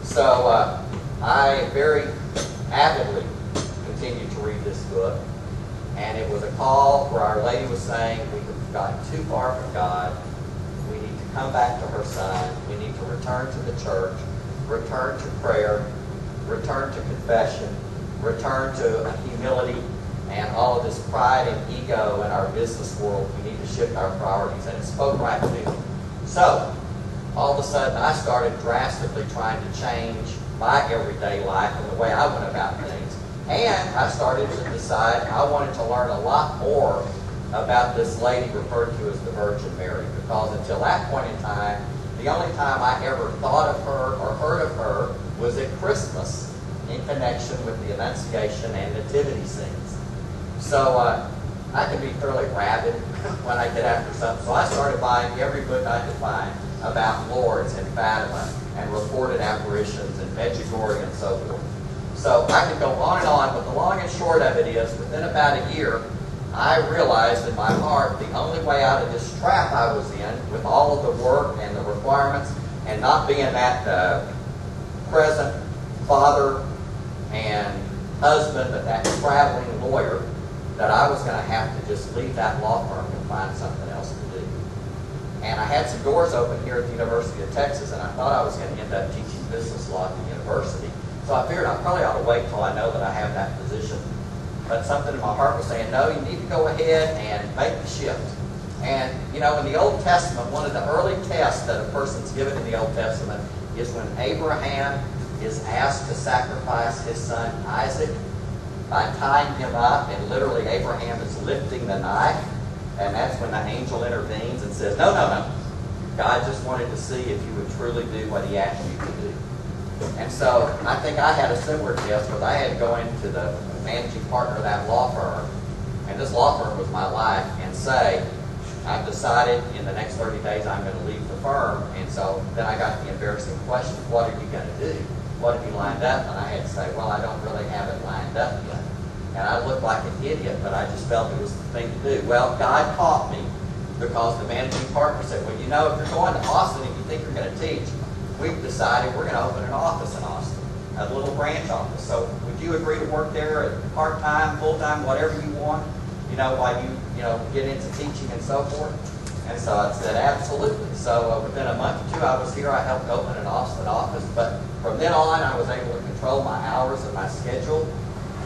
So I very avidly continued to read this book, and it was a call where Our Lady was saying we have gotten too far from God. We need to come back to her Son. We need to return to the church, return to prayer, return to confession, return to humility, and all of this pride and ego in our business world. We need to shift our priorities, and it spoke right to me. So, all of a sudden, I started drastically trying to change my everyday life and the way I went about things. And I started to decide I wanted to learn a lot more about this lady referred to as the Virgin Mary, because until that point in time, the only time I ever thought of her or heard of her was at Christmas in connection with the Annunciation and Nativity scenes. So I can be fairly rabid when I get after something. So I started buying every book I could find about Lourdes and Fatima and reported apparitions and Medjugorje and so forth. So I could go on and on, but the long and short of it is, within about a year, I realized in my heart the only way out of this trap I was in, with all of the work and the requirements, and not being that present father and husband, but that traveling lawyer, that I was going to have to just leave that law firm and find something else to do. And I had some doors open here at the University of Texas, and I thought I was going to end up teaching business law at the university. So I figured I probably ought to wait till I know that I have that position. But something in my heart was saying, no, you need to go ahead and make the shift. And, you know, in the Old Testament, one of the early tests that a person's given in the Old Testament is when Abraham is asked to sacrifice his son Isaac by tying him up, and literally Abraham is lifting the knife, and that's when the angel intervenes and says, no, no, no. God just wanted to see if you would truly do what he asked you to do. And so I think I had a similar test, because I had to go into the managing partner of that law firm, and this law firm was my life, and say, I've decided in the next 30 days I'm going to leave the firm. And so then I got the embarrassing question, what are you going to do? What have you lined up? And I had to say, well, I don't really have it lined up yet. And I looked like an idiot, but I just felt it was the thing to do. Well, God taught me, because the managing partner said, well, you know, if you're going to Austin and you think you're going to teach, we've decided we're going to open an office in Austin, a little branch office. So would you agree to work there at part-time, full-time, whatever you want, you know, while you get into teaching and so forth? And so I said, absolutely. So within a month or two I was here. I helped open an Austin office. But from then on, I was able to control my hours and my schedule.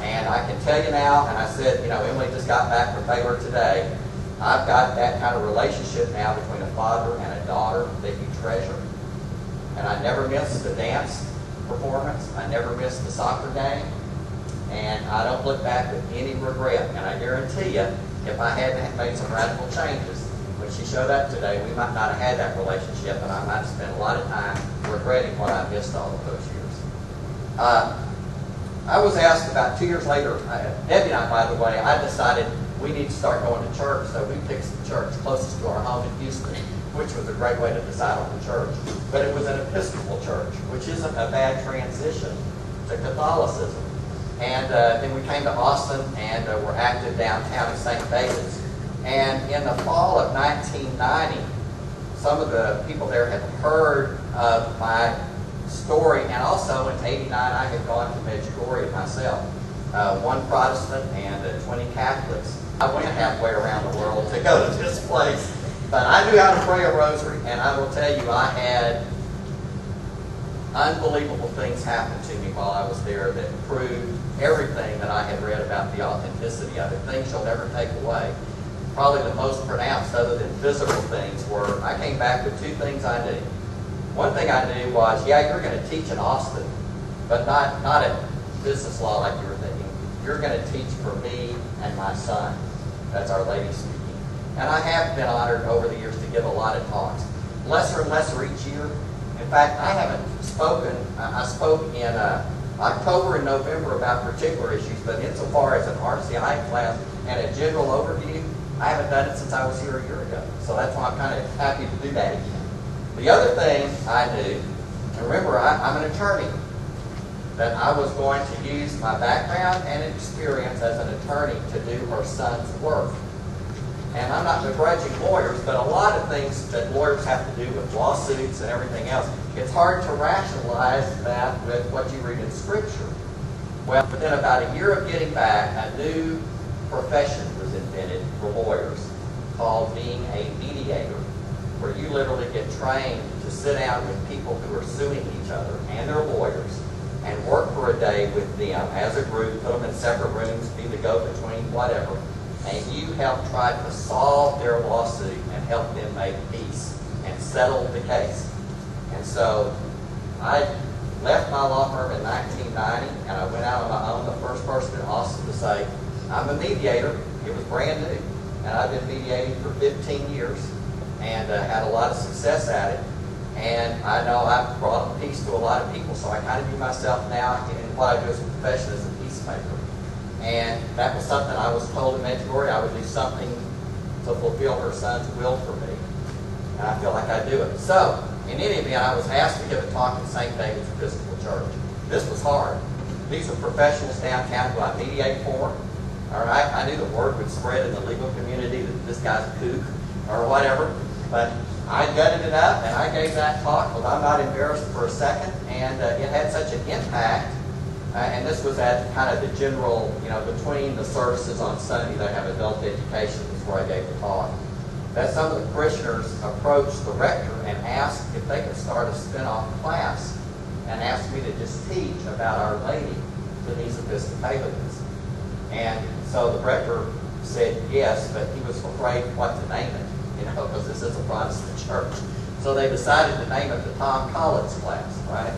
And I can tell you now, and I said, Emily just got back from Baylor today, I've got that kind of relationship now between a father and a daughter that you treasure. And I never miss the dance performance. I never miss the soccer game. And I don't look back with any regret. And I guarantee you, if I hadn't made some radical changes, when she showed up today, we might not have had that relationship, and I might have spent a lot of time regretting what I missed all of those years. I was asked about 2 years later, Debbie and I, by the way, I decided we need to start going to church, so we picked the church closest to our home in Houston, which was a great way to decide on the church. But it was an Episcopal church, which isn't a bad transition to Catholicism. And then we came to Austin, and we're active downtown in St. David's. And in the fall of 1990, some of the people there had heard of my story, and also in '89 I had gone to Medjugorje myself, one Protestant and 20 Catholics. I went halfway around the world to go to this place, but I knew how to pray a rosary, and I will tell you, I had unbelievable things happen to me while I was there that proved everything that I had read about the authenticity of it. Things you'll never take away. Probably the most pronounced, other than physical things, were I came back with two things I knew. One thing I knew was, yeah, you're going to teach in Austin, but not at business law like you were thinking. You're going to teach for me and my son. That's Our Lady speaking. And I have been honored over the years to give a lot of talks. Lesser and lesser each year. In fact, I haven't spoken. I spoke in October and November about particular issues, but insofar as an RCIA class and a general overview, I haven't done it since I was here a year ago. So that's why I'm kind of happy to do that again. The other thing I knew, and remember, I'm an attorney, that I was going to use my background and experience as an attorney to do her son's work. And I'm not begrudging lawyers, but a lot of things that lawyers have to do with lawsuits and everything else it's hard to rationalize that with what you read in Scripture. Well, within about a year of getting back, a new profession was invented for lawyers called being a mediator, where you literally get trained to sit down with people who are suing each other and their lawyers and work for a day with them as a group, put them in separate rooms, be the go-between, whatever, and you help try to solve their lawsuit and help them make peace and settle the case. And so I left my law firm in 1990, and I went out on my own, the first person in Austin to say, I'm a mediator. It was brand new, and I've been mediating for 15 years and had a lot of success at it. And I know I've brought peace to a lot of people, so I kind of view myself now in what I do as a profession as a peacemaker. And that was something I was told in Medjugorje I would do something to fulfill her son's will for me. And I feel like I do it. So, in any event, I was asked to give a talk at St. David's Episcopal Church. This was hard. These are professionals downtown who I mediate for. All right, I knew the word would spread in the legal community that this guy's a kook or whatever, but I gutted it up and I gave that talk. Well, I'm not embarrassed for a second, and it had such an impact. And this was at kind of the general, between the services on Sunday, they have adult education, is where I gave the talk. That some of the parishioners approached the rector and asked if they could start a spin-off class and asked me to just teach about Our Lady to these Episcopalians. And so the rector said yes, but he was afraid what to name it, because this is a Protestant church. So they decided to name it the Tom Collins class, right?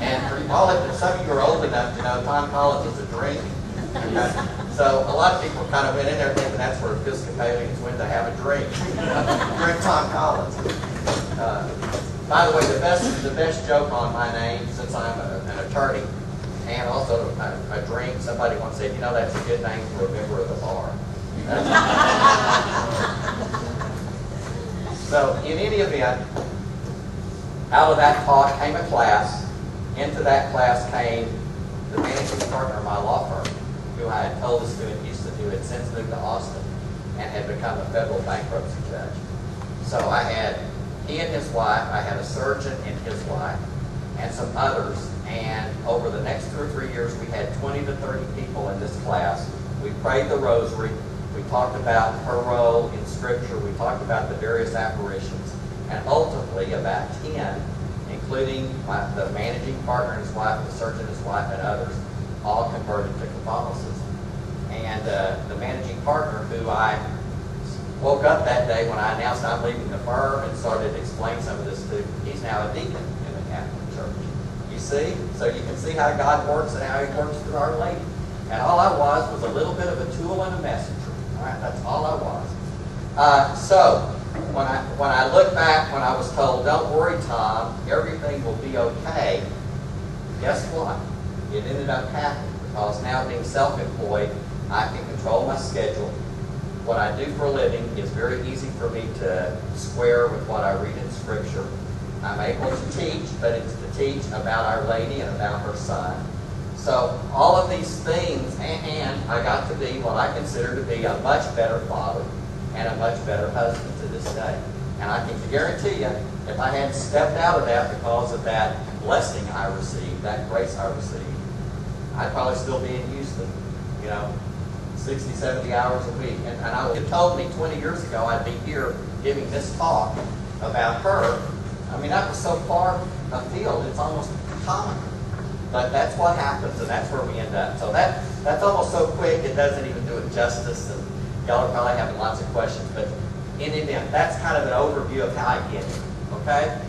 And for all of some of you are old enough to know Tom Collins is a drink. So a lot of people kind of went in there thinking that's where Episcopalians went to have a drink. Drink Tom Collins. By the way, the best joke on my name, since I'm an attorney and also a drink, somebody once said, that's a good name for a member of the bar. So in any event, out of that talk came a class. Into that class came the managing partner of my law firm, who I had told us to in Houston, who had since moved to Austin and had become a federal bankruptcy judge. So I had he and his wife, I had a surgeon and his wife, and some others. And over the next 2 or 3 years, we had 20 to 30 people in this class. We prayed the rosary. We talked about her role in Scripture. We talked about the various apparitions. And ultimately, about 10, including the managing partner and his wife, the surgeon and his wife, and others, all converted to Catholicism. And the managing partner, who I woke up that day when I announced I'm leaving the firm and started to explain some of this to, he's now a deacon in the Catholic Church. You see? So you can see how God works and how He works through Our Lady. And all I was a little bit of a tool and a messenger. All right? That's all I was. So when I look back, when I was told, don't worry, Tom, everything will be okay, guess what? It ended up happening, because now being self-employed, I can control my schedule. What I do for a living is very easy for me to square with what I read in Scripture. I'm able to teach, but it's to teach about Our Lady and about her Son. So all of these things, and I got to be what I consider to be a much better father and a much better husband to this day. And I can guarantee you, if I hadn't stepped out of that because of that blessing I received, that grace I received, I'd probably still be in Houston, 60, 70 hours a week. And I would have told me 20 years ago I'd be here giving this talk about her. I mean, that was so far afield, it's almost comical. But that's what happens, and that's where we end up. So that's almost so quick, it doesn't even do it justice. And y'all are probably having lots of questions. But in any event, that's kind of an overview of how I get it. Okay?